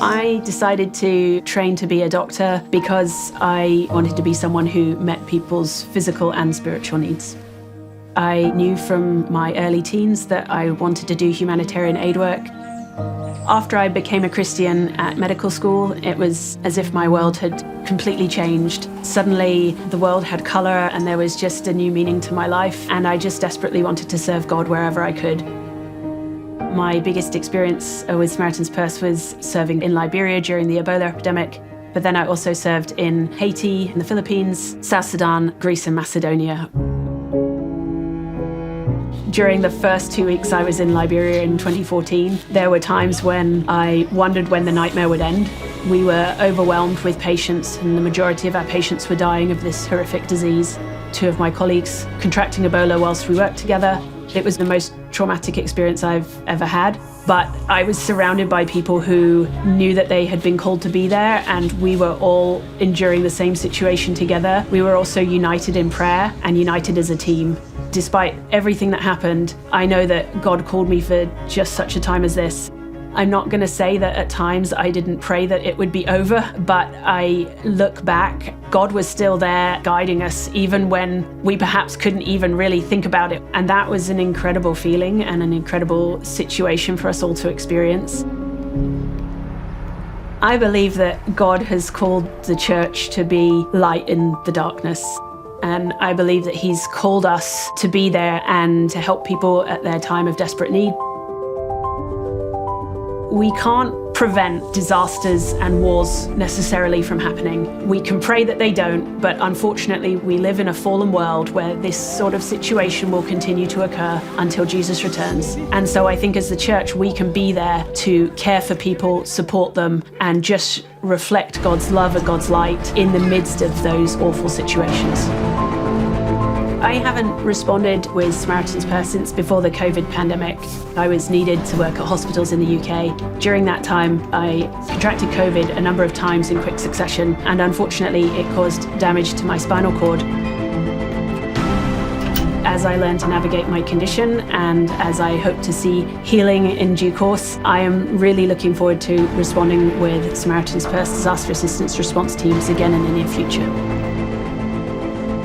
I decided to train to be a doctor because I wanted to be someone who met people's physical and spiritual needs. I knew from my early teens that I wanted to do humanitarian aid work. After I became a Christian at medical school, it was as if my world had completely changed. Suddenly, the world had color and there was just a new meaning to my life, and I just desperately wanted to serve God wherever I could. My biggest experience with Samaritan's Purse was serving in Liberia during the Ebola epidemic, but then I also served in Haiti, in the Philippines, South Sudan, Greece and Macedonia. During the first 2 weeks I was in Liberia in 2014, there were times when I wondered when the nightmare would end. We were overwhelmed with patients, and the majority of our patients were dying of this horrific disease. 2 of my colleagues contracting Ebola whilst we worked together. It was the most traumatic experience I've ever had, but I was surrounded by people who knew that they had been called to be there, and we were all enduring the same situation together. We were also united in prayer and united as a team. Despite everything that happened, I know that God called me for just such a time as this. I'm not going to say that at times I didn't pray that it would be over, but I look back, God was still there guiding us even when we perhaps couldn't even really think about it. And that was an incredible feeling and an incredible situation for us all to experience. I believe that God has called the church to be light in the darkness. And I believe that He's called us to be there and to help people at their time of desperate need. We can't prevent disasters and wars necessarily from happening. We can pray that they don't, but unfortunately we live in a fallen world where this sort of situation will continue to occur until Jesus returns. And so I think as the church we can be there to care for people, support them, and just reflect God's love and God's light in the midst of those awful situations. I haven't responded with Samaritan's Purse since before the COVID pandemic. I was needed to work at hospitals in the UK. During that time, I contracted COVID a number of times in quick succession, and unfortunately, it caused damage to my spinal cord. As I learn to navigate my condition and as I hope to see healing in due course, I am really looking forward to responding with Samaritan's Purse disaster assistance response teams again in the near future.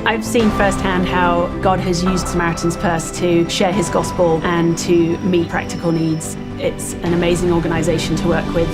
I've seen firsthand how God has used Samaritan's Purse to share His gospel and to meet practical needs. It's an amazing organisation to work with.